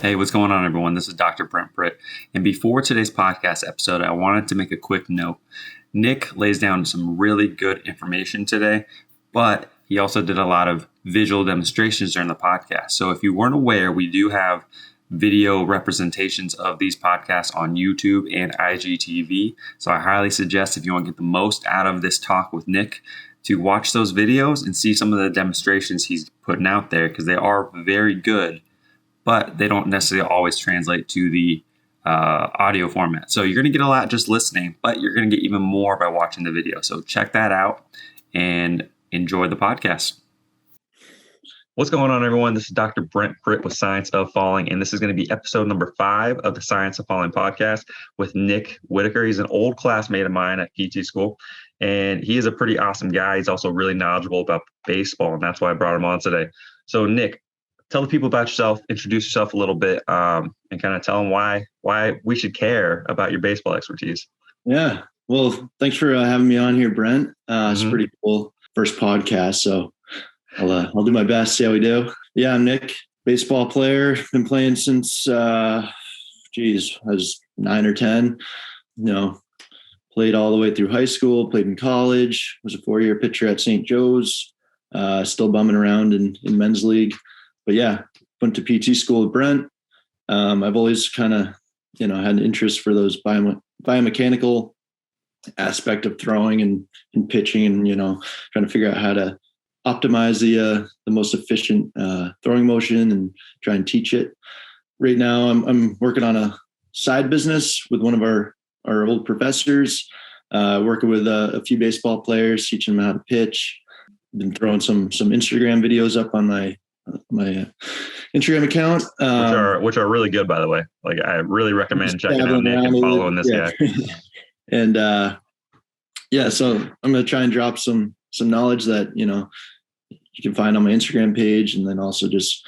Hey, what's going on, everyone? This is Dr. Brent Britt. And before today's podcast episode, I wanted to make a quick note. Nick lays down some really good information today, but he also did a lot of visual demonstrations during the podcast. So if you weren't aware, we do have video representations of these podcasts on YouTube and IGTV. So I highly suggest, if you want to get the most out of this talk with Nick, to watch those videos and see some of the demonstrations he's putting out there, because they are very good, but they don't necessarily always translate to the audio format. So you're going to get a lot just listening, but you're going to get even more by watching the video. So check that out and enjoy the podcast. What's going on, everyone? This is Dr. Brent Britt with Science of Falling, and this is going to be episode number 5 of the Science of Falling podcast with Nick Whittaker. He's an old classmate of mine at PT school, and he is a pretty awesome guy. He's also really knowledgeable about baseball, and that's why I brought him on today. So, Nick, tell the people about yourself, introduce yourself a little bit, and kind of tell them why we should care about your baseball expertise. Yeah. Well, thanks for having me on here, Brent. It's a pretty cool first podcast, so I'll do my best, see how we do. Yeah, I'm Nick, baseball player. Been playing since, I was 9 or 10. Played all the way through high school, played in college, was a 4-year pitcher at St. Joe's, still bumming around in men's league. But yeah, went to PT school with Brent. I've always kind of, had an interest for those biomechanical aspect of throwing and pitching, and, trying to figure out how to optimize the most efficient throwing motion and try and teach it. Right now, I'm working on a side business with one of our old professors, working with a few baseball players, teaching them how to pitch. Been throwing some Instagram videos up on my Instagram account, which are really good, by the way. Like, I really recommend checking out Nick and following this guy. And so I'm going to try and drop some knowledge that you can find on my Instagram page, and then also just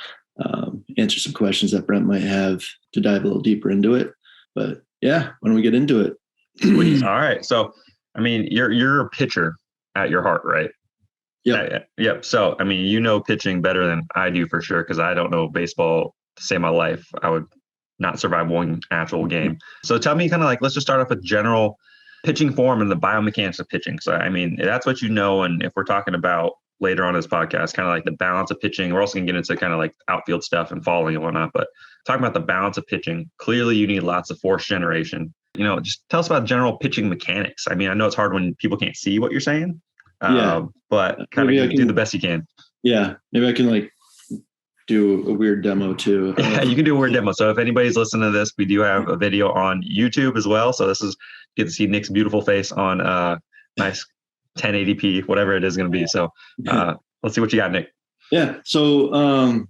answer some questions that Brent might have to dive a little deeper into it. But yeah, why don't we get into it? Sweet. All right. So, I mean, you're a pitcher at your heart, right? Yep. So, I mean, pitching better than I do for sure, because I don't know baseball to save my life. I would not survive one actual game. So tell me, kind of like, let's just start off with general pitching form and the biomechanics of pitching. So, I mean, that's what you know. And if we're talking about later on in this podcast, kind of like the balance of pitching, we're also going to get into kind of like outfield stuff and falling and whatnot. But talking about the balance of pitching, clearly you need lots of force generation. Just tell us about general pitching mechanics. I mean, I know it's hard when people can't see what you're saying. But kind of do the best you can. Yeah, maybe I can do a weird demo too. Yeah, you can do a weird demo. So if anybody's listening to this, we do have a video on YouTube as well. So this is get to see Nick's beautiful face on nice 1080p, whatever it is going to be. So let's see what you got, Nick. Yeah. So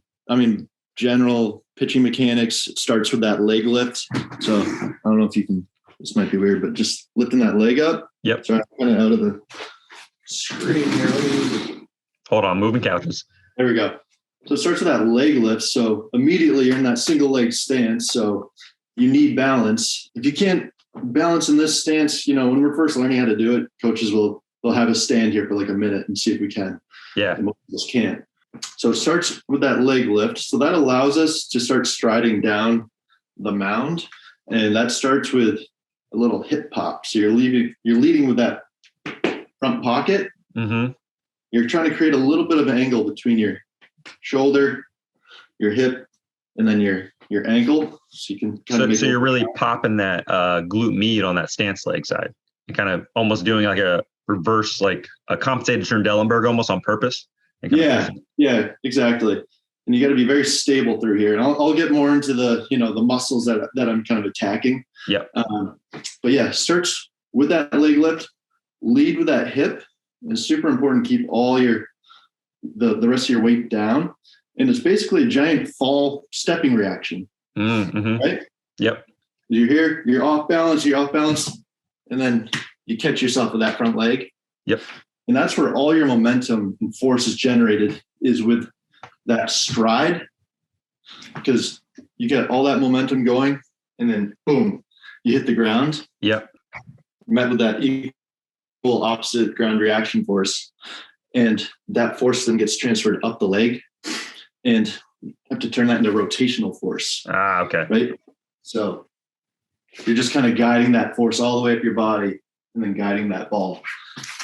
general pitching mechanics, it starts with that leg lift. So I don't know if you can. This might be weird, but just lifting that leg up. Yep. So I'm kind of out of the screen here. Hold on, moving couches. There we go. So it starts with that leg lift. So immediately you're in that single leg stance. So you need balance. If you can't balance in this stance, when we're first learning how to do it, coaches will have us stand here for like a minute and see if we can. Yeah. And most of us can't. So it starts with that leg lift. So that allows us to start striding down the mound. And that starts with a little hip pop. So you're leading with that front pocket. Mm-hmm. You're trying to create a little bit of an angle between your shoulder, your hip, and then your ankle. So you can so you're really popping that glute med on that stance leg side. You're kind of almost doing like a reverse, like a compensated Schoendellenberg almost on purpose. Yeah, exactly. And you got to be very stable through here. And I'll get more into the muscles that I'm kind of attacking. Yeah. But yeah, starts with that leg lift. Lead with that hip. It's super important to keep all the rest of your weight down. And it's basically a giant fall stepping reaction. Mm-hmm. Right? Yep. You're here, you're off balance, and then you catch yourself with that front leg. Yep. And that's where all your momentum and force is generated, is with that stride, because you get all that momentum going and then boom, you hit the ground. Yep. Met with that equal opposite ground reaction force. And that force then gets transferred up the leg. And have to turn that into rotational force. Okay. Right. So you're just kind of guiding that force all the way up your body and then guiding that ball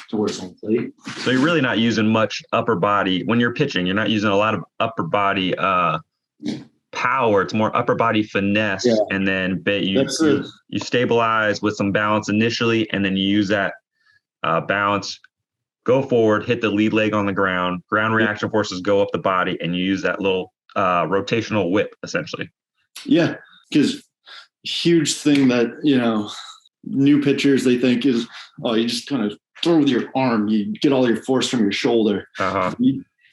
towards home plate. So you're really not using much upper body when you're pitching. You're not using a lot of upper body power. It's more upper body finesse, and then you stabilize with some balance initially, and then you use that balance, go forward, hit the lead leg on the ground reaction forces go up the body, and you use that little rotational whip essentially. Yeah, because huge thing that new pitchers they think is, oh, you just kind of throw with your arm, you get all your force from your shoulder.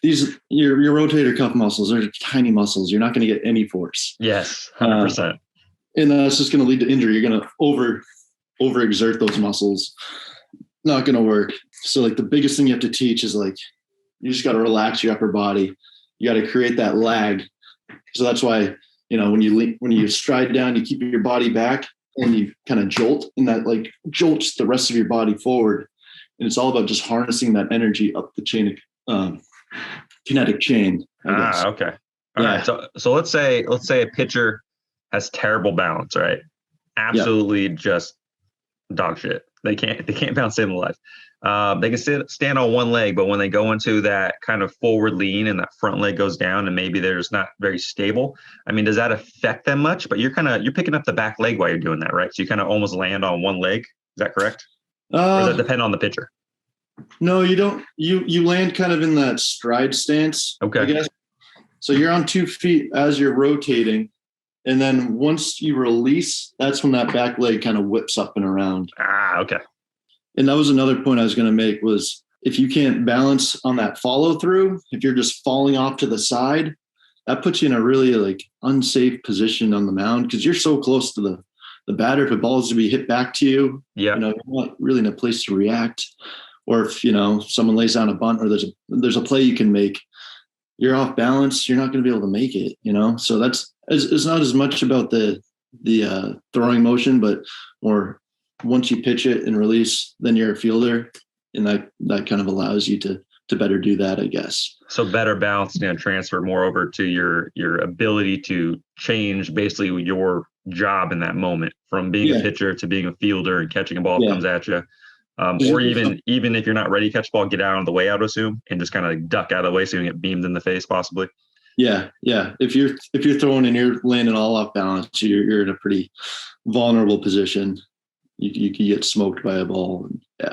Your rotator cuff muscles are tiny muscles. You're not going to get any force. Yes, 100%. And that's just going to lead to injury. You're going to overexert those muscles. Not going to work. So like the biggest thing you have to teach is like, you just got to relax your upper body. You got to create that lag. So that's why, when you stride down, you keep your body back and you kind of jolt, and that like jolts the rest of your body forward. And it's all about just harnessing that energy up the chain of, kinetic chain. Okay. All right. So let's say a pitcher has terrible balance, right? Absolutely just dog shit. They can't bounce in life. They can stand on one leg, but when they go into that kind of forward lean and that front leg goes down and maybe they're just not very stable. I mean, does that affect them much? But you're picking up the back leg while you're doing that, right? So you kind of almost land on one leg. Is that correct? Or does that depend on the pitcher? No, you don't. You land kind of in that stride stance. Okay. I guess. So you're on 2 feet as you're rotating. And then once you release, that's when that back leg kind of whips up and around. Okay. And that was another point I was going to make was if you can't balance on that follow through, if you're just falling off to the side, that puts you in a really like unsafe position on the mound because you're so close to the batter. If a ball is to be hit back to you, you're not really in a place to react. Or if, someone lays down a bunt or there's a play you can make, you're off balance, you're not going to be able to make it, So it's not as much about the throwing motion, but more once you pitch it and release, then you're a fielder. And that kind of allows you to better do that, I guess. So better balance and transfer more over to your ability to change basically your job in that moment from being a pitcher to being a fielder and catching a ball that comes at you. Or even if you're not ready to catch the ball, get out of the way, I would assume, and just kind of duck out of the way so you can get beamed in the face, possibly. Yeah. If you're throwing and you're landing all off balance, you're in a pretty vulnerable position. You can get smoked by a ball.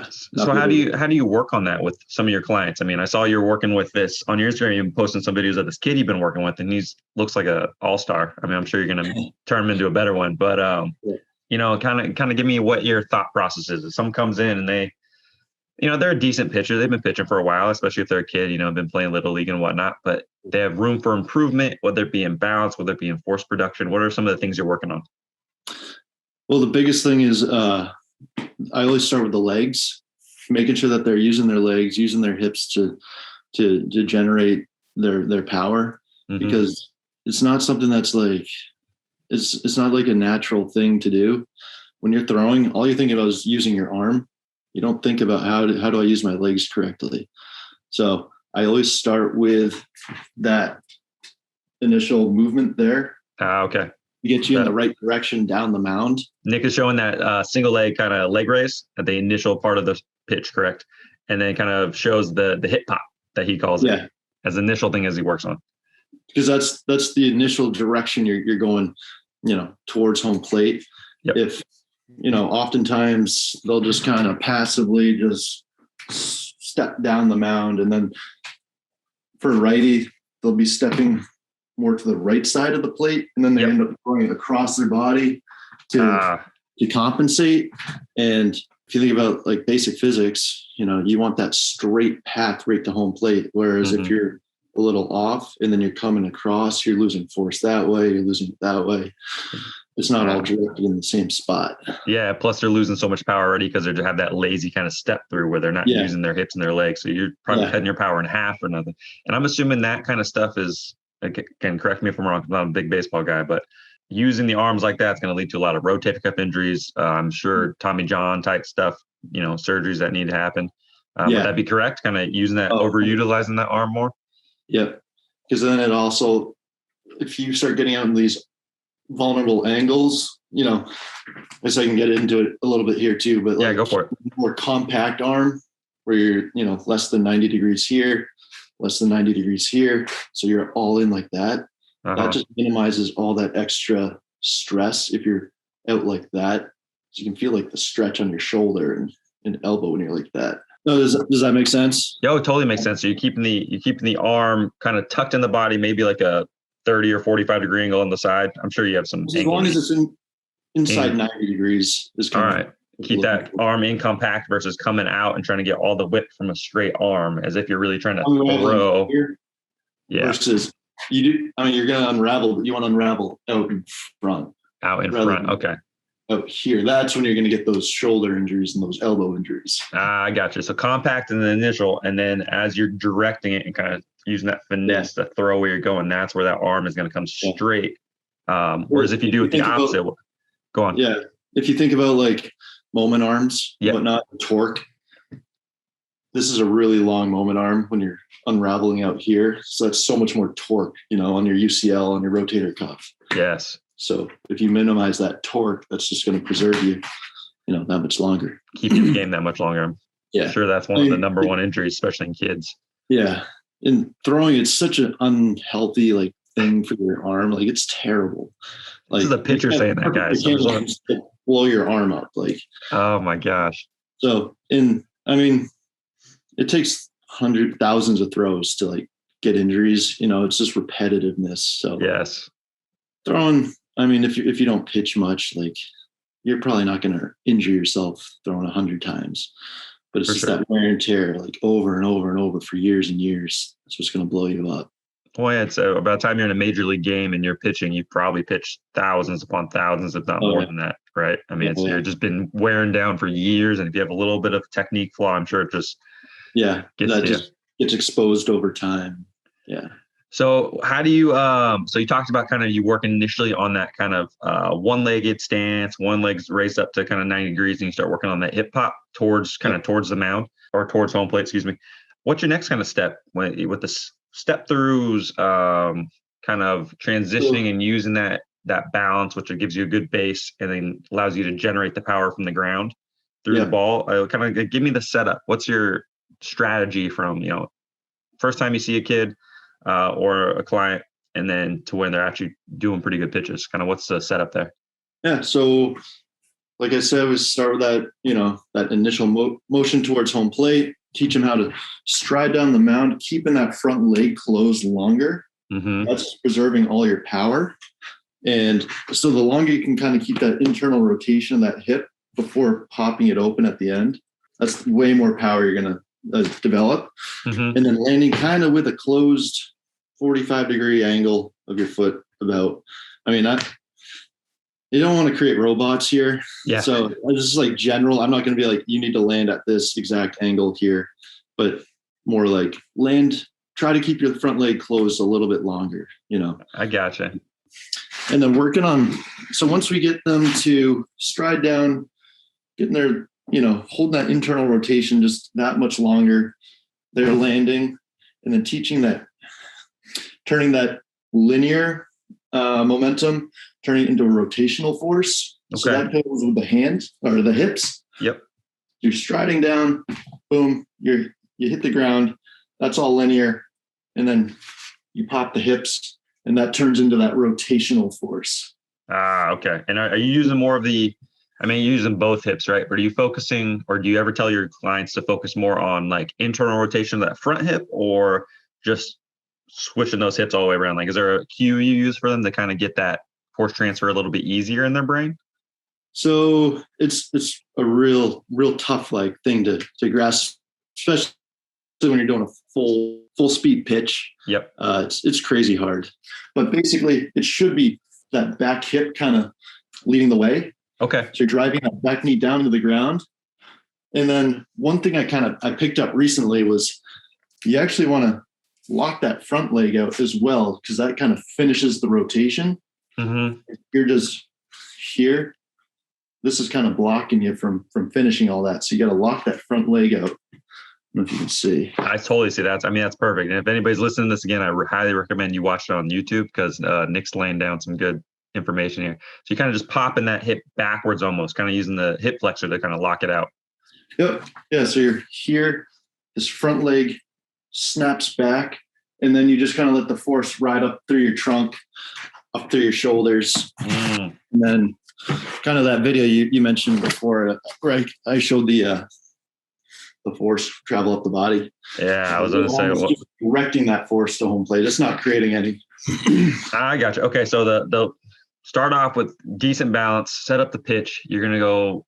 So how do you work on that with some of your clients? I mean, I saw you're working with this on your Instagram. You're posting some videos of this kid you've been working with, and looks like a all-star. I mean, I'm sure you're going to turn him into a better one, but kind of give me what your thought process is. If someone comes in and they're a decent pitcher. They've been pitching for a while, especially if they're a kid, been playing little league and whatnot, but they have room for improvement, whether it be in balance, whether it be in force production. What are some of the things you're working on? Well, the biggest thing is I always start with the legs, making sure that they're using their legs, using their hips to generate their power, because it's not something that's like, it's not like a natural thing to do. When you're throwing, all you're thinking about is using your arm. You don't think about how do I use my legs correctly. So I always start with that initial movement there. Okay. To get you in the right direction down the mound. Nick is showing that single leg kind of leg raise at the initial part of the pitch, correct? And then kind of shows the hip pop that he calls it as the initial thing as he works on. Because that's the initial direction you're going, towards home plate. Yep. If, oftentimes they'll just kind of passively just step down the mound. And then for righty, they'll be stepping more to the right side of the plate. And then they end up going across their body to compensate. And if you think about like basic physics, you want that straight path right to home plate. Whereas if you're a little off and then you're coming across, you're losing force that way, you're losing it that way. It's not all directed in the same spot. Yeah. Plus they're losing so much power already because they have that lazy kind of step through where they're not using their hips and their legs. So you're probably cutting your power in half or nothing. And I'm assuming that kind of stuff is, again, correct me if I'm wrong, I'm not a big baseball guy, but using the arms like that is going to lead to a lot of rotator cuff injuries. I'm sure Tommy John type stuff, surgeries that need to happen. Would that be correct? Kind of using that, overutilizing that arm more? Yep. Because then it also if you start getting out in these vulnerable angles, you know, I guess I can get into it a little bit here too, but yeah, go for it. More compact arm where you're, you know, less than 90 degrees here, less than 90 degrees here. So you're all in like that. That just minimizes all that extra stress if you're out like that. So you can feel like the stretch on your shoulder and elbow when you're like that. No, does that make sense? Yeah, it totally makes sense. So you're keeping the arm kind of tucked in the body, maybe like a 30 or 45 degree angle on the side. I'm sure you have some. As long as it's inside 90 degrees is kind all right. Keep that arm in compact versus coming out and trying to get all the width from a straight arm, as if you're really trying to throw. Yeah. Versus you're going to unravel, but you want to unravel out in front. Out in front. Okay. Out here. That's when you're going to get those shoulder injuries and those elbow injuries. I got you. So compact in the initial, and then as you're directing it and kind of using that finesse to throw where you're going, that's where that arm is going to come straight. Whereas if you do it the opposite, go on. Yeah. If you think about like moment arms, whatnot, torque, this is a really long moment arm when you're unraveling out here. So that's so much more torque, you know, on your UCL, on your rotator cuff. Yes. So if you minimize that torque, that's just going to preserve you, you know, that much longer. Keep the game that much longer. Yeah. I'm sure that's one of the number one injuries, especially in kids. Yeah. And throwing, it's such an unhealthy like thing for your arm. Like it's terrible. Like, this is a pitcher saying that, guys. You can't blow your arm up. Like, oh my gosh. So it takes thousands of throws to like get injuries. You know, it's just repetitiveness. So yes. Throwing, if you don't pitch much, like you're probably not going to injure yourself throwing 100 times, but it's that wear and tear, like over and over and over for years and years. That's what's going to blow you up. Well, yeah, so by the time you're in a major league game and you're pitching, you've probably pitched thousands upon thousands, if not more than that, right? I mean, you're just been wearing down for years, and if you have a little bit of technique flaw, I'm sure it just gets exposed over time. Yeah. So how do you so you talked about kind of you working initially on that kind of one-legged stance, one leg's raised up to kind of 90 degrees, and you start working on that hip pop towards the mound or towards home plate, excuse me. What's your next kind of step with the step throughs, kind of transitioning and using that balance, which gives you a good base and then allows you to generate the power from the ground through the ball? Kind of give me the setup. What's your strategy from, you know, first time you see a kid or a client, and then to when they're actually doing pretty good pitches? Kind of what's the setup there? Yeah. So like I said, we start with that, you know, that initial motion towards home plate, teach them how to stride down the mound, keeping that front leg closed longer. Mm-hmm. That's preserving all your power. And so the longer you can kind of keep that internal rotation of that hip before popping it open at the end, that's way more power you're going to develop. Mm-hmm. And then landing kind of with a closed 45 degree angle of your foot about, you don't want to create robots here. Yeah. So this is like general. I'm not going to be like, you need to land at this exact angle here, but more like try to keep your front leg closed a little bit longer, you know. I gotcha. And then working on, so once we get them to stride down, getting their, you know, holding that internal rotation just that much longer, they're landing, and then teaching that, turning that linear momentum, turning it into a rotational force. Okay. So that goes with the hand or the hips. Yep. You're striding down, boom, you hit the ground. That's all linear. And then you pop the hips, and that turns into that rotational force. Okay. And are you using more of you're using both hips, right? But are you focusing, or do you ever tell your clients to focus more on like internal rotation of that front hip, or just switching those hips all the way around? Like, is there a cue you use for them to kind of get that force transfer a little bit easier in their brain? So it's a real tough like thing to grasp, especially when you're doing a full speed pitch. Yep. It's crazy hard, but basically it should be that back hip kind of leading the way. Okay. So you're driving that back knee down to the ground. And then one thing I picked up recently was you actually want to lock that front leg out as well, because that kind of finishes the rotation. Mm-hmm. You're just here. This is kind of blocking you from finishing all that. So you got to lock that front leg out. know if you can see. I totally see that. I mean, that's perfect. And if anybody's listening to this again, I highly recommend you watch it on YouTube because Nick's laying down some good information here. So you kind of just popping that hip backwards almost, kind of using the hip flexor to kind of lock it out. Yep. Yeah. So you're here, this front leg snaps back, and then you just kind of let the force ride up through your trunk, up through your shoulders. And then kind of that video you mentioned before, where I showed the force travel up the body. Yeah, I was going to say, just directing that force to home plate. It's not creating any. I got you. Okay, so the start off with decent balance, set up the pitch. You're going to go,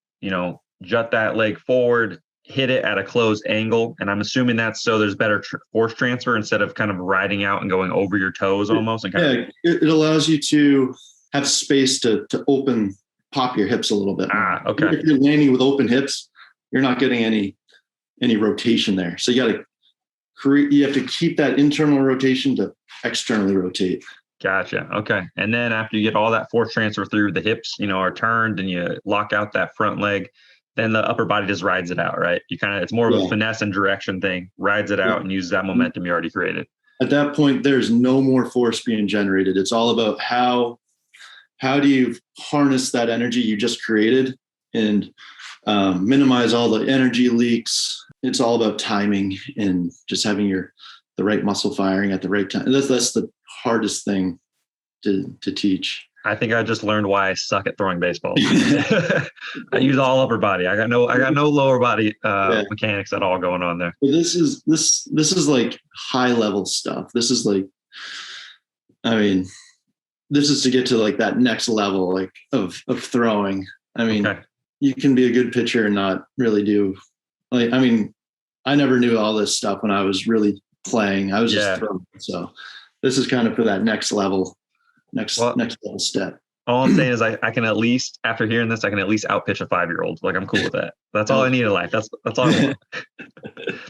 jut that leg forward, hit it at a closed angle. And I'm assuming that's so there's better force transfer instead of kind of riding out and going over your toes almost. And it allows you to have space to pop your hips a little bit. Okay. If you're landing with open hips, you're not getting any rotation there. So you have to keep that internal rotation to externally rotate. Gotcha. Okay. And then after you get all that force transfer through, the hips, are turned and you lock out that front leg, then the upper body just rides it out, right? It's more of a finesse and direction thing, rides it out and uses that momentum you already created. At that point, there's no more force being generated. It's all about how do you harness that energy you just created and minimize all the energy leaks. It's all about timing and just having the right muscle firing at the right time. That's the hardest thing to teach. I think I just learned why I suck at throwing baseballs. I use all upper body. I got no lower body mechanics at all going on there. But this is like high level stuff. This is like, this is to get to like that next level like of throwing. You can be a good pitcher and not really do I never knew all this stuff when I was really playing. I was just throwing. So this is kind of for that next level step. All I'm saying is I can at least, after hearing this, I can at least outpitch a 5-year-old. Like I'm cool with that. That's all I need in life. That's all I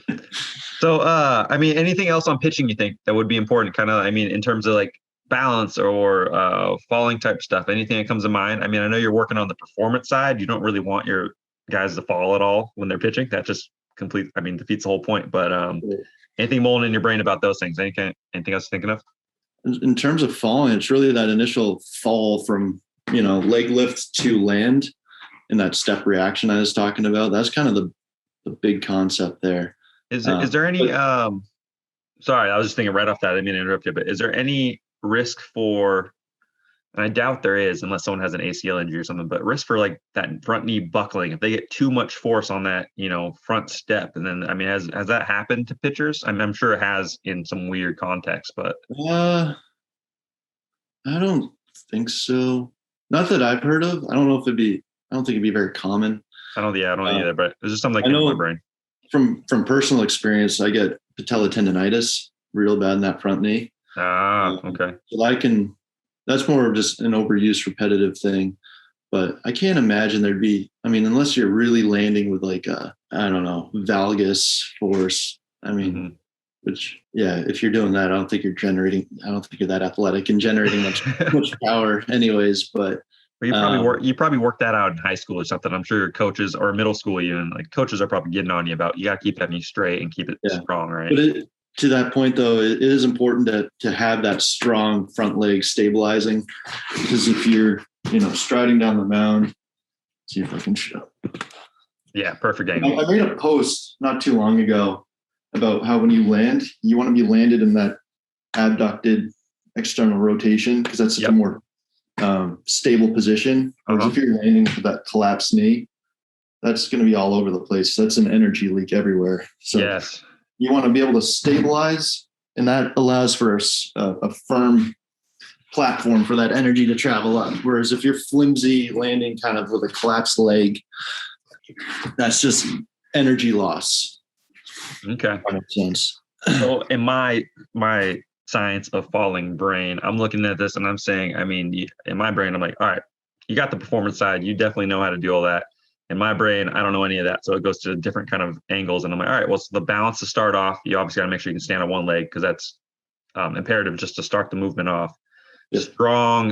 want. So, anything else on pitching you think that would be important? Kind of, in terms of like balance or falling type stuff, anything that comes to mind? I know you're working on the performance side. You don't really want your guys to fall at all when they're pitching. That just defeats the whole point. But anything mulling in your brain about those things? Anything else you're thinking of? In terms of falling, it's really that initial fall from, leg lift to land and that step reaction I was talking about. That's kind of the big concept there. Is there any, sorry, I was just thinking right off that, I didn't mean to interrupt you, but is there any risk for, and I doubt there is unless someone has an ACL injury or something, but risk for like that front knee buckling if they get too much force on that, front step. And then, has that happened to pitchers? I'm sure it has in some weird context, but. I don't think so. Not that I've heard of. I don't think it'd be very common. I don't either, but it's just something that came to my brain. From personal experience, I get patella tendonitis real bad in that front knee. Okay. So that's more of just an overuse repetitive thing, but I can't imagine there'd be, unless you're really landing with like valgus force. Which, if you're doing that, I don't think you're that athletic and generating much power anyways, but you probably worked that out in high school or something. I'm sure your coaches or middle school, even like coaches are probably getting on you about, you got to keep that knee straight and keep it strong. Right. But to that point though, it is important to have that strong front leg stabilizing, because if you're, striding down the mound, see if I can show. Yeah. Perfect angle. I made a post not too long ago about how when you land, you want to be landed in that abducted external rotation, because that's a more stable position. Whereas if you're landing with that collapsed knee, that's going to be all over the place. That's an energy leak everywhere. So you want to be able to stabilize, and that allows for a firm platform for that energy to travel up. Whereas if you're flimsy landing kind of with a collapsed leg, that's just energy loss. Okay. That makes sense. So in my science of falling brain, I'm looking at this and I'm saying, in my brain, I'm like, all right, you got the performance side. You definitely know how to do all that. In my brain, I don't know any of that. So it goes to different kind of angles. And I'm like, all right, well, so the balance to start off, you obviously got to make sure you can stand on one leg, because that's imperative just to start the movement off. Yes. Strong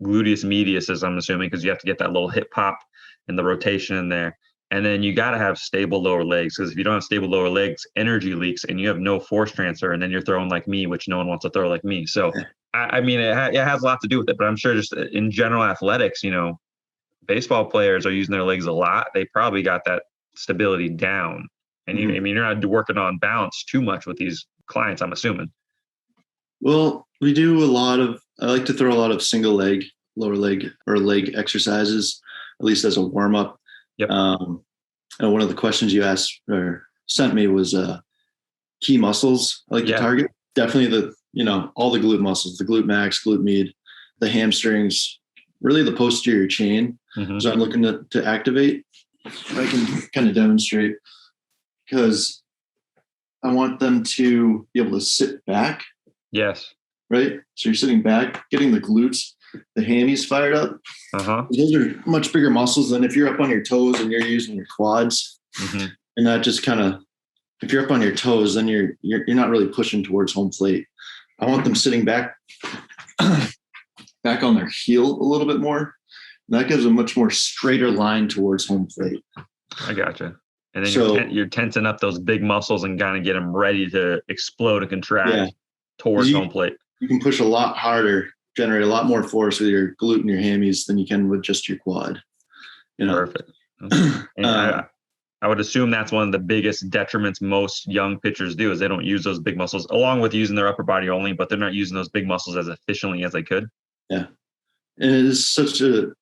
gluteus medius, as I'm assuming, because you have to get that little hip pop and the rotation in there. And then you got to have stable lower legs, because if you don't have stable lower legs, energy leaks and you have no force transfer. And then you're throwing like me, which no one wants to throw like me. So, I mean, it has a lot to do with it. But I'm sure just in general athletics, baseball players are using their legs a lot. They probably got that stability down. And you're not working on balance too much with these clients, I'm assuming. Well, we do I like to throw a lot of single leg, lower leg, or leg exercises, at least as a warm up. Yep. And one of the questions you asked or sent me was key muscles I like to target. Definitely all the glute muscles, the glute max, glute med, the hamstrings, really the posterior chain. So I'm looking to activate. If I can kind of demonstrate, because I want them to be able to sit back. Yes. Right. So you're sitting back, getting the glutes, the hammies fired up. Those are much bigger muscles than if you're up on your toes and you're using your quads. And that just kind of, if you're up on your toes, then you're not really pushing towards home plate. I want them sitting back on their heel a little bit more. And that gives a much more straighter line towards home plate. I gotcha. And then you're tensing up those big muscles and kind of get them ready to explode and contract towards home plate. You can push a lot harder, generate a lot more force with your glute and your hammies than you can with just your quad. Perfect. And I would assume that's one of the biggest detriments most young pitchers do, is they don't use those big muscles, along with using their upper body only, but they're not using those big muscles as efficiently as they could. Yeah. And it's something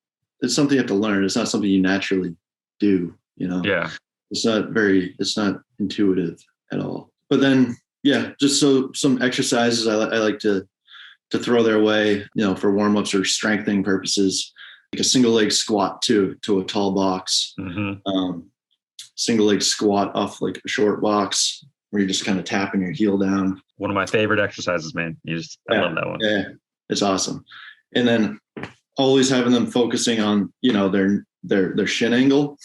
you have to learn. It's not something you naturally do, Yeah. It's not intuitive at all. But then, just some exercises I like to throw their way, for warm-ups or strengthening purposes, like a single leg squat to a tall box, single leg squat off like a short box where you're just kind of tapping your heel down. One of my favorite exercises, man. I love that one. Yeah, it's awesome. And then always having them focusing on, their shin angle.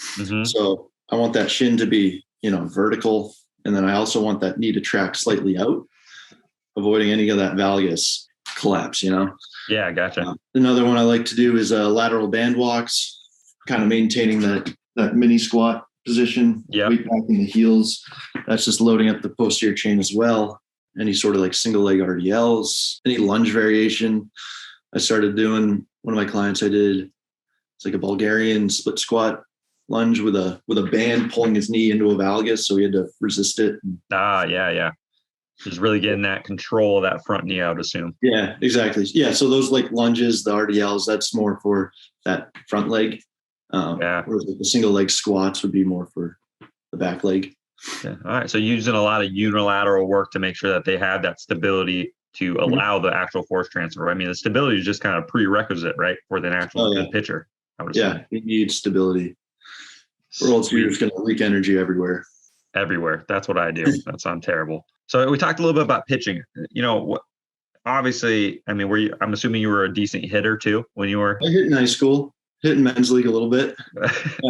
So I want that shin to be, vertical. And then I also want that knee to track slightly out, avoiding any of that valgus collapse, Yeah, gotcha. Another one I like to do is lateral band walks, kind of maintaining that mini squat position, weight back in the heels. That's just loading up the posterior chain as well. Any sort of like single leg RDLs, any lunge variation. I started doing, one of my clients I did, it's like a Bulgarian split squat lunge with a band pulling his knee into a valgus, so he had to resist it. Yeah. Just really getting that control of that front knee, I would assume. Yeah, exactly. Yeah, so those like lunges, the RDLs, that's more for that front leg. Whereas like the single leg squats would be more for the back leg. Yeah. All right. So using a lot of unilateral work to make sure that they have that stability to allow the actual force transfer. I mean, the stability is just kind of prerequisite, right, for the actual pitcher, I would assume. You need stability. Or else you're just going to leak energy everywhere. Everywhere. That's what I do. That sounds terrible. So we talked a little bit about pitching. Obviously, I mean, I'm assuming you were a decent hitter too when you were. I hit in high school, hit in men's league a little bit.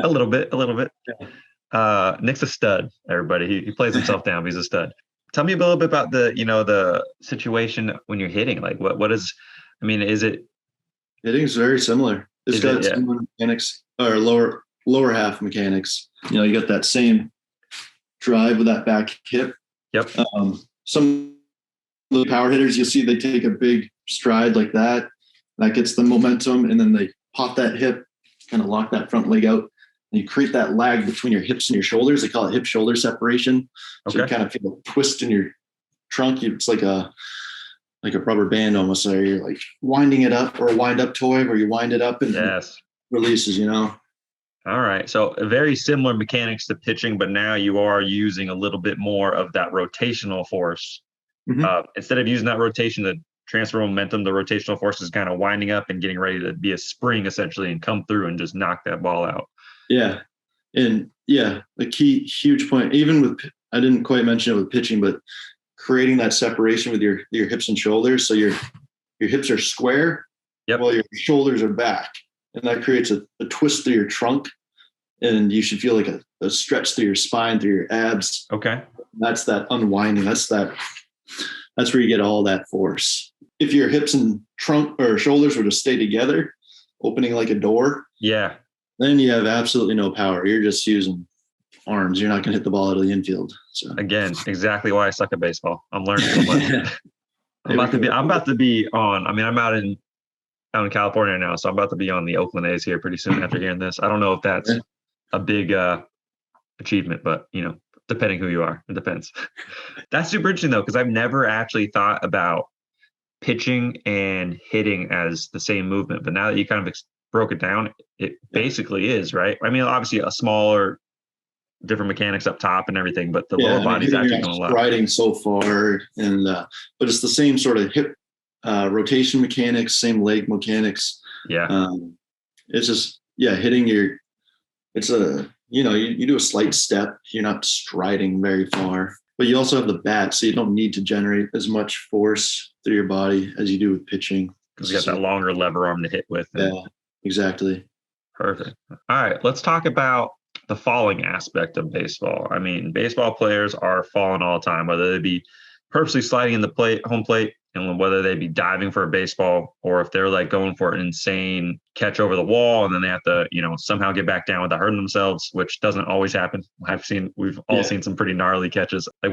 a little bit. Yeah. Nick's a stud, everybody. He plays himself down. But he's a stud. Tell me a little bit about the situation when you're hitting. Like what is, I mean, is it? Hitting is very similar. It's got similar mechanics or lower half mechanics. You got that same drive with that back hip. Yep. Some of the power hitters, you'll see they take a big stride like that. That gets the momentum, and then they pop that hip, kind of lock that front leg out. And you create that lag between your hips and your shoulders. They call it hip-shoulder separation. So you kind of feel a twist in your trunk. It's like a rubber band almost. So you're like winding it up, or a wind-up toy where you wind it up and it releases, All right. So very similar mechanics to pitching, but now you are using a little bit more of that rotational force. Instead of using that rotation to transfer momentum, the rotational force is kind of winding up and getting ready to be a spring essentially and come through and just knock that ball out. Yeah. And the key huge point, even with, I didn't quite mention it with pitching, but creating that separation with your hips and shoulders. So your hips are square while your shoulders are back. And that creates a twist through your trunk, and you should feel like a stretch through your spine, through your abs. Okay. That's that unwinding. That's where you get all that force. If your hips and trunk or shoulders were to stay together, opening like a door. Yeah. then you have absolutely no power. You're just using arms. You're not going to hit the ball out of the infield. So Again, exactly why I suck at baseball. I'm learning so much. I'm about to be on. I mean, I'm out in California now, so I'm about to be on the Oakland A's here pretty soon after hearing this. I don't know if that's a big achievement, but depending who you are, it depends. That's super interesting though, because I've never actually thought about pitching and hitting as the same movement. But now that you kind of broke it down, it basically is, right? I mean, obviously a smaller, different mechanics up top and everything, but the lower body's actually going a lot. Riding so far, and but it's the same sort of hip rotation mechanics, same leg mechanics. Yeah. It's just hitting your. It's you do a slight step. You're not striding very far, but you also have the bat, so you don't need to generate as much force through your body as you do with pitching. Because you got that longer lever arm to hit with. Yeah, exactly. Perfect. All right, let's talk about the falling aspect of baseball. I mean, baseball players are falling all the time, whether they be purposely sliding in the home plate, and whether they be diving for a baseball, or if they're like going for an insane catch over the wall and then they have to, somehow get back down without hurting themselves, which doesn't always happen. We've all seen some pretty gnarly catches. Like,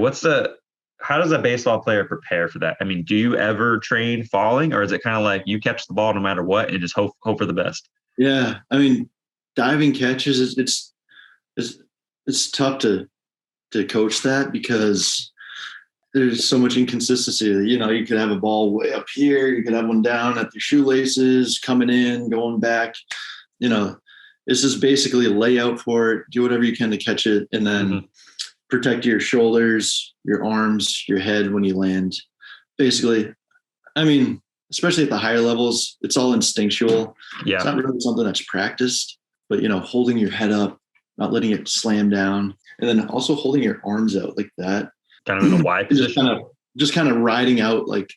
how does a baseball player prepare for that? I mean, do you ever train falling, or is it kind of like you catch the ball no matter what and just hope for the best? Yeah, I mean, diving catches, it's tough to coach that because there's so much inconsistency. You could have a ball way up here, you could have one down at your shoelaces, coming in, going back. It's just basically a layout for it. Do whatever you can to catch it, and then protect your shoulders, your arms, your head when you land. Basically, I mean, especially at the higher levels, it's all instinctual. Yeah. It's not really something that's practiced, but holding your head up, not letting it slam down, and then also holding your arms out like that. Kind of in a wide position. Just kind of riding out, like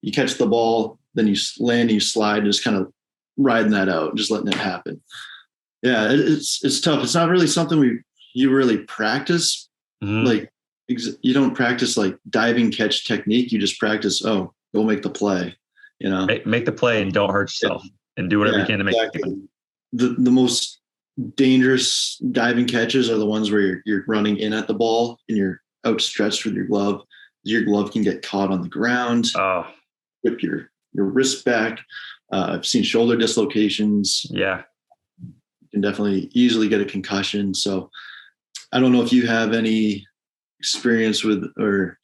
you catch the ball, then you land and you slide, just kind of riding that out, just letting it happen. Yeah, it's tough. It's not really something you really practice. Like you don't practice like diving catch technique. You just practice, go make the play. Make the play and don't hurt yourself, and do whatever you can to make it. The most dangerous diving catches are the ones where you're running in at the ball and you're outstretched with your glove. Your glove can get caught on the ground, whip your wrist back. I've seen shoulder dislocations. Yeah. You can definitely easily get a concussion. So I don't know if you have any experience with or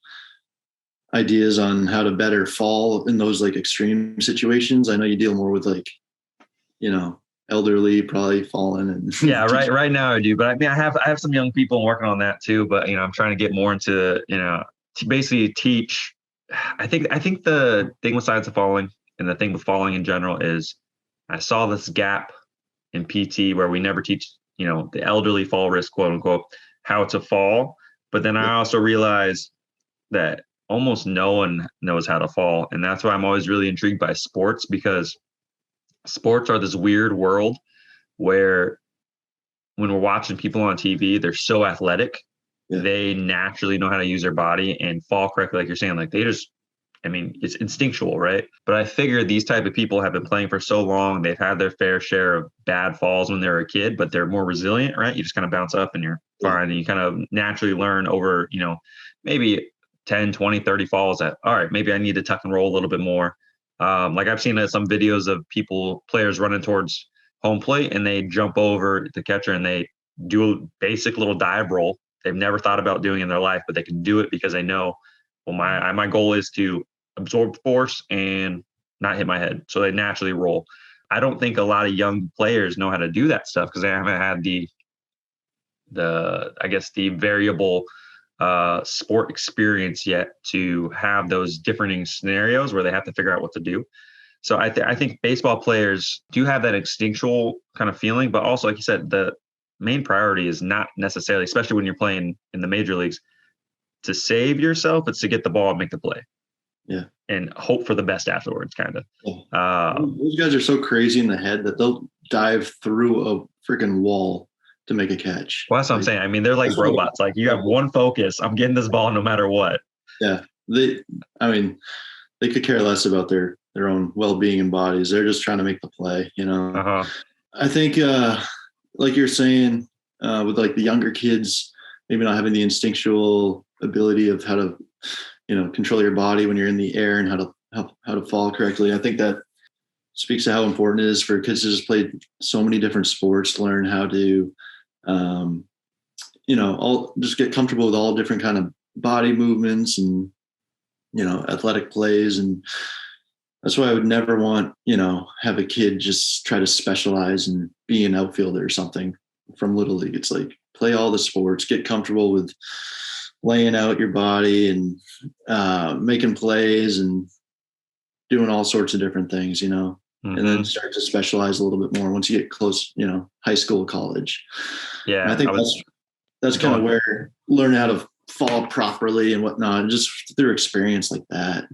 ideas on how to better fall in those like extreme situations. I know you deal more with like, elderly probably falling and right now I do, but I mean I have some young people working on that too, but I'm trying to get more into to basically teach. I think the thing with science of falling and the thing with falling in general is I saw this gap in PT where we never teach the elderly fall risk, quote unquote, how to fall. But then I also realized that almost no one knows how to fall, and that's why I'm always really intrigued by sports, because sports are this weird world where when we're watching people on TV, they're so athletic. Yeah. They naturally know how to use their body and fall correctly. Like you're saying, like it's instinctual, right? But I figure these type of people have been playing for so long. They've had their fair share of bad falls when they were a kid, but they're more resilient, right? You just kind of bounce up and you're fine. And you kind of naturally learn over, maybe 10, 20, 30 falls that, all right, maybe I need to tuck and roll a little bit more. Like I've seen some videos of players running towards home plate and they jump over the catcher and they do a basic little dive roll. They've never thought about doing in their life, but they can do it because they know, well, my goal is to absorb force and not hit my head. So they naturally roll. I don't think a lot of young players know how to do that stuff because they haven't had the variable sport experience yet to have those different scenarios where they have to figure out what to do. So I think baseball players do have that instinctual kind of feeling, but also, like you said, the main priority is not necessarily, especially when you're playing in the major leagues, to save yourself. It's to get the ball and make the play. Yeah. And hope for the best afterwards, kind of. Yeah. Those guys are so crazy in the head that they'll dive through a freaking wall to make a catch. Well, that's what I'm saying. I mean, they're like robots. Like you have one focus. I'm getting this ball no matter what. Yeah. They could care less about their own well-being and bodies. They're just trying to make the play, Uh-huh. I think like you're saying, with like the younger kids, maybe not having the instinctual ability of how to, control your body when you're in the air and how to fall correctly. I think that speaks to how important it is for kids to just play so many different sports, to learn how to, all just get comfortable with all different kind of body movements and, athletic plays. And that's why I would never want, have a kid just try to specialize and be an outfielder or something from Little League. It's like, play all the sports, get comfortable with laying out your body and making plays and doing all sorts of different things, and then start to specialize a little bit more once you get close, high school, college. Yeah. And I think that's kind of where learn how to fall properly and whatnot, and just through experience like that.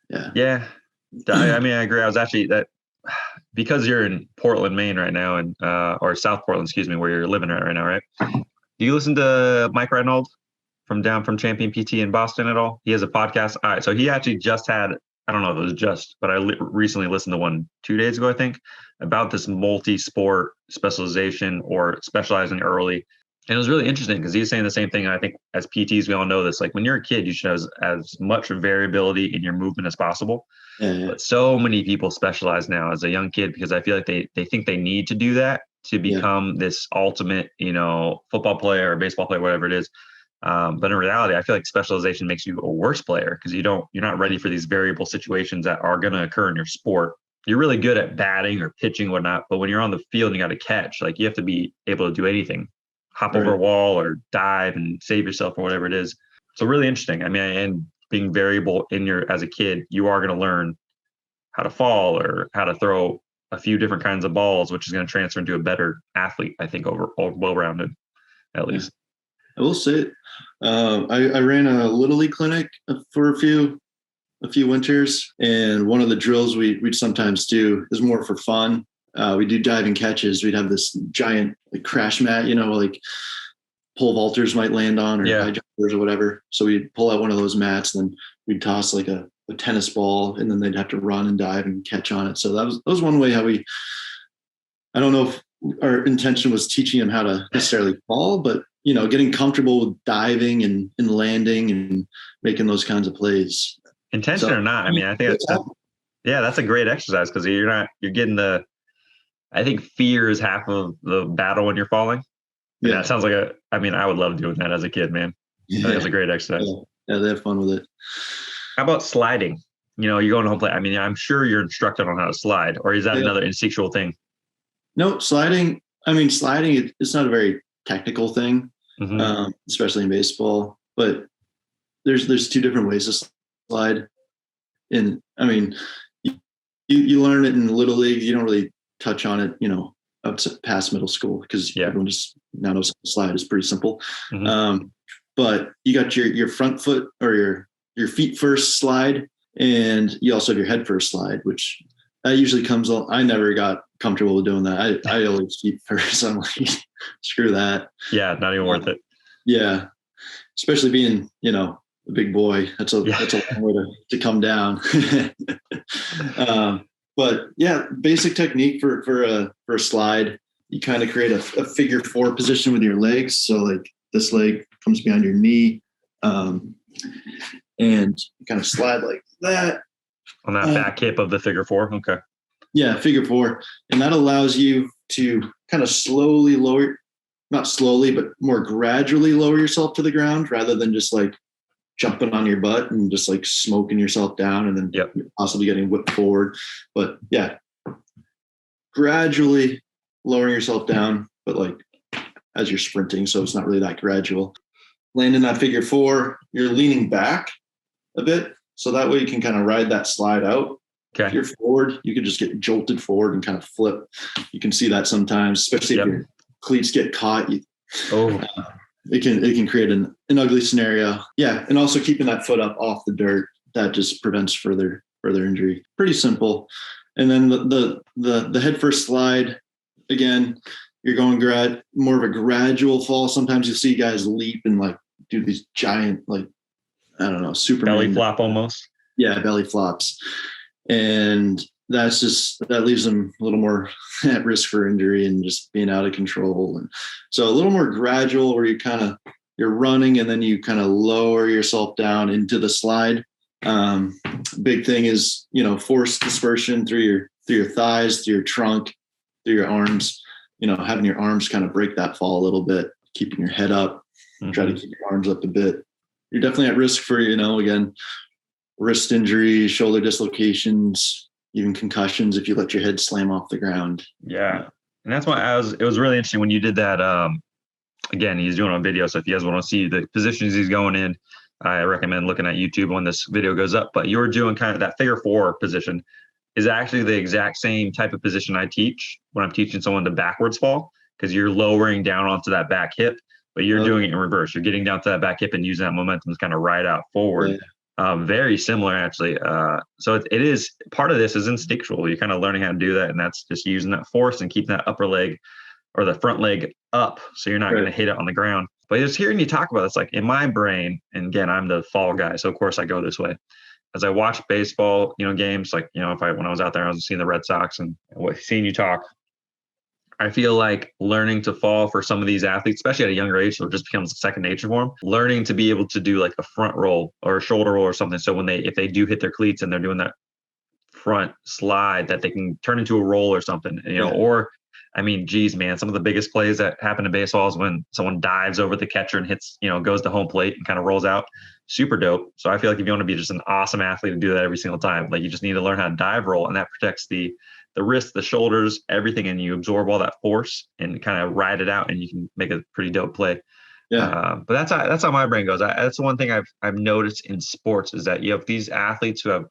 Yeah. Yeah. I agree. I was actually because you're in Portland, Maine right now, and or South Portland, excuse me, where you're living right now, right? Do you listen to Mike Reynolds from Champion PT in Boston at all? He has a podcast. All right. So he actually just had, I don't know if it was just, but I recently listened to one 2 days ago, I think, about this multi-sport specialization or specializing early. And it was really interesting because he's saying the same thing. I think as PTs, we all know this, like when you're a kid, you should have as much variability in your movement as possible. Yeah. But so many people specialize now as a young kid because I feel like they think they need to do that to become this ultimate, football player or baseball player, whatever it is. But in reality, I feel like specialization makes you a worse player because you're not ready for these variable situations that are going to occur in your sport. You're really good at batting or pitching, whatnot, but when you're on the field and you got to catch, like you have to be able to do anything, hop over a wall or dive and save yourself or whatever it is. So really interesting. I mean, and being variable as a kid, you are going to learn how to fall or how to throw a few different kinds of balls, which is going to transfer into a better athlete, I think, overall well-rounded, at least. I will say it. I ran a Little League clinic for a few winters, and one of the drills we'd sometimes do is more for fun. We do diving catches. We'd have this giant crash mat, like pole vaulters might land on, or high jumpers or whatever. So we'd pull out one of those mats, and then we'd toss like a tennis ball, and then they'd have to run and dive and catch on it. So that was one way how I don't know if our intention was teaching them how to necessarily fall, but getting comfortable with diving and landing and making those kinds of plays. Intention or not, I mean, I think that's a great exercise because you're getting I think fear is half of the battle when you're falling. And that sounds like I would love doing that as a kid, man. I think it's a great exercise. Yeah, they have fun with it. How about sliding? You're going to home plate. I mean, I'm sure you're instructed on how to slide, or is that another instinctual thing? No, sliding. Sliding, it's not a very technical thing, especially in baseball. But there's two different ways to slide. And you learn it in Little League. You don't really touch on it, up to past middle school because everyone just now knows how to slide. It's pretty simple. But you got your front foot or your feet first slide, and you also have your head first slide, which that usually comes on. I never got comfortable with doing that. I always feet first. I'm like, screw that. Yeah, not even worth it. Yeah, especially being a big boy. That's a long way to come down. But yeah, basic technique for a slide. You kind of create a figure four position with your legs. So like this leg comes behind your knee, and you kind of slide like that. On that back hip of the figure four. Okay. Yeah, figure four. And that allows you to kind of slowly lower, not slowly, but more gradually lower yourself to the ground rather than just like jumping on your butt and just like smoking yourself down and then possibly getting whipped forward. But yeah, gradually lowering yourself down, but like as you're sprinting. So it's not really that gradual. Landing that figure four, you're leaning back a bit. So that way you can kind of ride that slide out. Okay. If you're forward, you can just get jolted forward and kind of flip. You can see that sometimes, especially if your cleats get caught. It can create an ugly scenario. Yeah, and also keeping that foot up off the dirt, that just prevents further injury. Pretty simple. And then the head first slide, again, you're going more of a gradual fall. Sometimes you'll see guys leap and like do these giant, like, I don't know, Superman. Belly flop almost. Yeah, belly flops. And that leaves them a little more at risk for injury and just being out of control. And so a little more gradual, where you're running and then you kind of lower yourself down into the slide. Big thing is, force dispersion through your thighs, through your trunk, through your arms, having your arms kind of break that fall a little bit, keeping your head up, try to keep your arms up a bit. You're definitely at risk for, again, wrist injury, shoulder dislocations, even concussions if you let your head slam off the ground. Yeah. And that's why it was really interesting when you did that. Again, he's doing it on video. So if you guys want to see the positions he's going in, I recommend looking at YouTube when this video goes up. But you're doing kind of that figure 4 position is actually the exact same type of position I teach when I'm teaching someone to backwards fall, because you're lowering down onto that back hip, but you're doing it in reverse. You're getting down to that back hip and using that momentum to kind of ride out forward. Yeah. Very similar, actually. So it is, part of this is instinctual. You're kind of learning how to do that, and that's just using that force and keeping that upper leg or the front leg up, so you're not going to hit it on the ground. But just hearing you talk about this, like in my brain, and again, I'm the fall guy, so of course I go this way. As I watch baseball, games, like, when I was out there, I was seeing the Red Sox and seeing you talk, I feel like learning to fall for some of these athletes, especially at a younger age, so it just becomes second nature for them. Learning to be able to do like a front roll or a shoulder roll or something. So if they do hit their cleats and they're doing that front slide, that they can turn into a roll or something, or, I mean, geez, man, some of the biggest plays that happen in baseball is when someone dives over the catcher and hits, goes to home plate and kind of rolls out. Super dope. So I feel like if you want to be just an awesome athlete to do that every single time, like you just need to learn how to dive roll, and that protects the wrist, the shoulders, everything, and you absorb all that force and kind of ride it out, and you can make a pretty dope play. Yeah. But that's how my brain goes. That's the one thing I've noticed in sports is that you have these athletes who have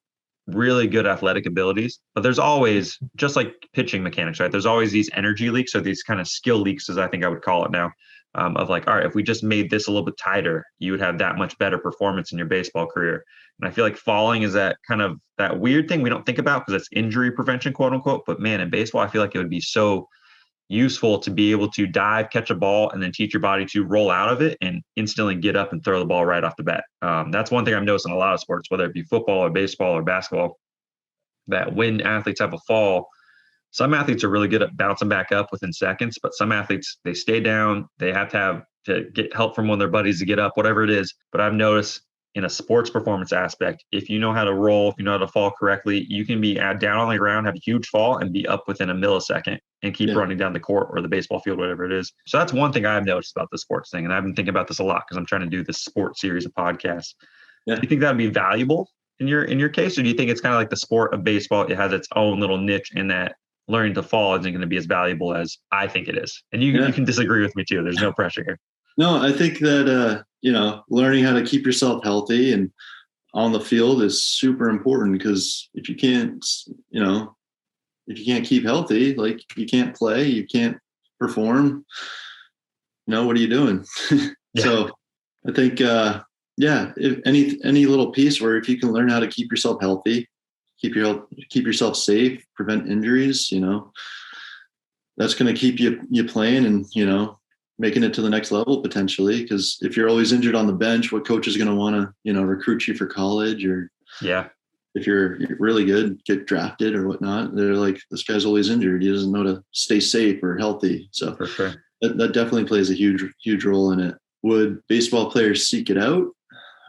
really good athletic abilities, but there's always, just like pitching mechanics, right? There's always these energy leaks, or these kind of skill leaks, as I think I would call it now, of like, all right, if we just made this a little bit tighter, you would have that much better performance in your baseball career. And I feel like falling is that kind of that weird thing we don't think about because it's injury prevention, quote unquote. But man, in baseball, I feel like it would be so useful to be able to dive, catch a ball, and then teach your body to roll out of it and instantly get up and throw the ball right off the bat. That's one thing I've noticed in a lot of sports, whether it be football or baseball or basketball, that when athletes have a fall, some athletes are really good at bouncing back up within seconds, but some athletes, they stay down. They have to get help from one of their buddies to get up, whatever it is. But I've noticed in a sports performance aspect, if you know how to roll, if you know how to fall correctly, you can be down on the ground, have a huge fall, and be up within a millisecond and keep running down the court or the baseball field, whatever it is. So that's one thing I've noticed about the sports thing. And I've been thinking about this a lot because I'm trying to do this sports series of podcasts. Yeah. Do you think that would be valuable in your case? Or do you think it's kind of like the sport of baseball? It has its own little niche in that learning to fall isn't going to be as valuable as I think it is. And you can disagree with me too. There's no pressure here. No, I think that, learning how to keep yourself healthy and on the field is super important, because if you can't keep healthy, like you can't play, you can't perform, what are you doing? So I think, if any little piece where if you can learn how to keep yourself healthy, keep yourself safe, prevent injuries, that's going to keep you playing and, making it to the next level potentially. Because if you're always injured on the bench, what coach is going to want to, recruit you for college? Or if you're really good, get drafted or whatnot, they're like, this guy's always injured. He doesn't know to stay safe or healthy. So for sure, that definitely plays a huge role in it. Would baseball players seek it out?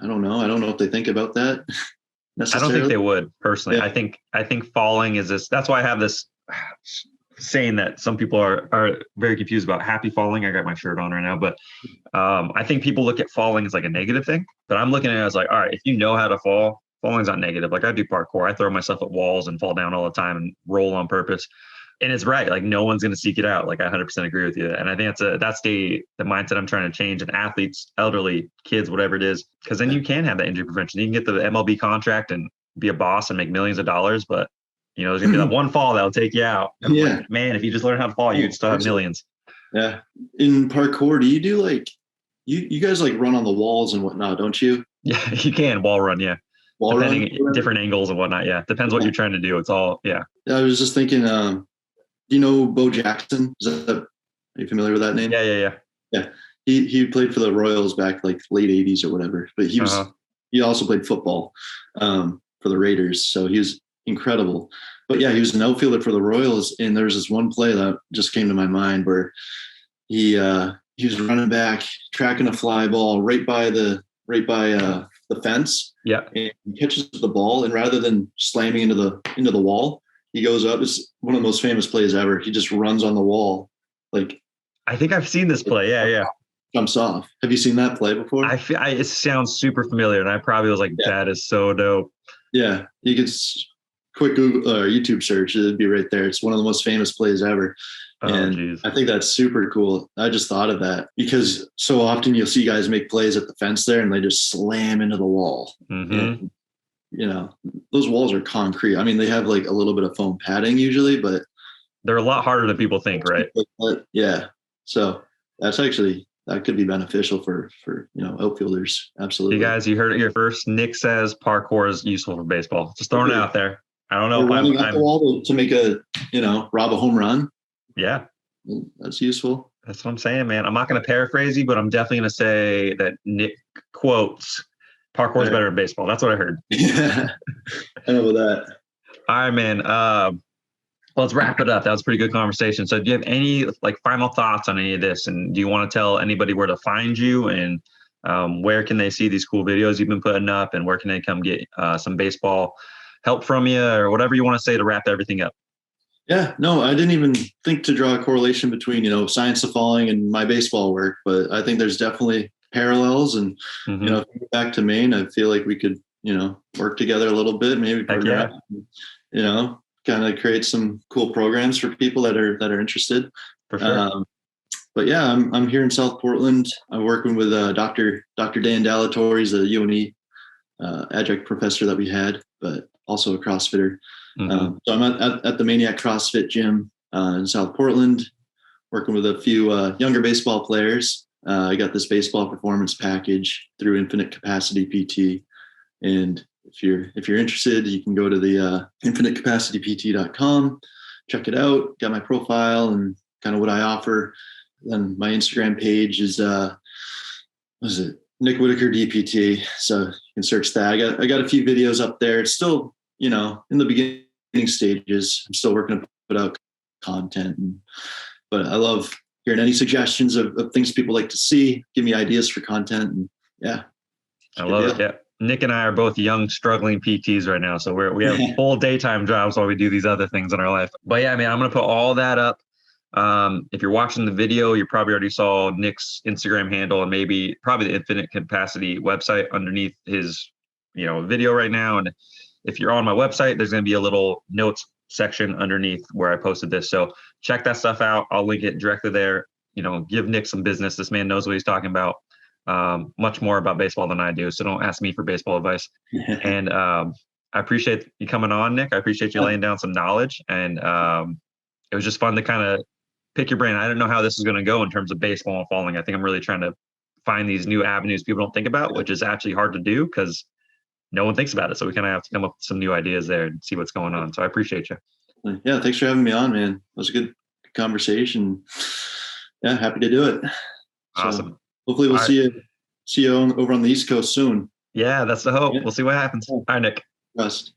I don't know. I don't know if they think about that. I don't think they would personally. Yeah. I think falling is this. That's why I have this saying that some people are very confused about happy falling. I got my shirt on right now, but I think people look at falling as like a negative thing. But I'm looking at it as like, all right, if you know how to fall, falling's not negative. Like I do parkour. I throw myself at walls and fall down all the time and roll on purpose. And it's right. Like no one's going to seek it out. Like I 100% agree with you. And I think that's the mindset I'm trying to change in athletes, elderly, kids, whatever it is. Because then you can have that injury prevention. You can get the MLB contract and be a boss and make millions of dollars. But, there's going to be that one fall that'll take you out. And like, man, if you just learn how to fall, you'd still have millions. Yeah. In parkour, do you do like, you guys like run on the walls and whatnot, don't you? Yeah, you can wall run. Yeah. Different angles and whatnot. Yeah. Depends what you're trying to do. It's all, yeah. I was just thinking, do you know Bo Jackson? Are you familiar with that name? Yeah. He played for the Royals back like late 80s or whatever, but he also played football for the Raiders. So he was incredible. But yeah, he was an outfielder for the Royals, and there's this one play that just came to my mind where he was running back, tracking a fly ball right by the fence. Yeah. And he catches the ball, and rather than slamming into the wall, he goes up. It's one of the most famous plays ever. He just runs on the wall, like I think I've seen this play. Yeah. Jumps off. Have you seen that play before? It sounds super familiar, and I probably was like, that is so dope. Yeah, you could quick Google YouTube search. It'd be right there. It's one of the most famous plays ever. And geez. I think that's super cool. I just thought of that because so often you'll see guys make plays at the fence there and they just slam into the wall. Mm-hmm. And, those walls are concrete. I mean, they have like a little bit of foam padding usually, but they're a lot harder than people think, right? Yeah. So that could be beneficial for outfielders. Absolutely. You guys, you heard it here first. Nick says parkour is useful for baseball. Just throwing it out there. I don't know if running up the wall to make rob a home run. Yeah. That's useful. That's what I'm saying, man. I'm not going to paraphrase you, but I'm definitely going to say that Nick quotes parkour is better than baseball. That's what I heard. Yeah. I know about that. All right, man. Let's wrap it up. That was a pretty good conversation. So do you have any final thoughts on any of this? And do you want to tell anybody where to find you and where can they see these cool videos you've been putting up and where can they come get some baseball help from you or whatever you want to say to wrap everything up? Yeah, no, I didn't even think to draw a correlation between, science of falling and my baseball work, but I think there's definitely parallels. And, if we go back to Maine, I feel like we could, work together a little bit, maybe, kind of create some cool programs for people that are interested. For sure. But yeah, I'm here in South Portland. I'm working with Dr. Dan Dallatorre. He's a UNE adjunct professor that we had, but also a CrossFitter. Mm-hmm. So I'm at the Maniac CrossFit gym in South Portland, working with a few younger baseball players. I got this baseball performance package through Infinite Capacity PT, and if you're interested, you can go to the infinitecapacitypt.com, check it out. Got my profile and kind of what I offer. Then my Instagram page is Nick Whittaker DPT. So you can search that. I got a few videos up there. It's still in the beginning stages. I'm still working to put out content, but I love hearing any suggestions of things people like to see. Give me ideas for content, and yeah, I love it. Yeah. Nick and I are both young, struggling PTs right now. So we have full daytime jobs while we do these other things in our life. But yeah, man, I'm going to put all that up. If you're watching the video, you probably already saw Nick's Instagram handle and probably the Infinite Capacity website underneath his, video right now. And if you're on my website, there's going to be a little notes section underneath where I posted this. So check that stuff out. I'll link it directly there. Give Nick some business. This man knows what he's talking about. Much more about baseball than I do. So don't ask me for baseball advice. And I appreciate you coming on, Nick. I appreciate you laying down some knowledge. And it was just fun to kind of pick your brain. I don't know how this is going to go in terms of baseball and falling. I think I'm really trying to find these new avenues people don't think about, which is actually hard to do because no one thinks about it. So we kind of have to come up with some new ideas there and see what's going on. So I appreciate you. Yeah, thanks for having me on, man. It was a good conversation. Yeah, happy to do it. Awesome. So hopefully we'll see you over on the East Coast soon. Yeah, that's the hope. Yeah. We'll see what happens. All right, Nick. Trust.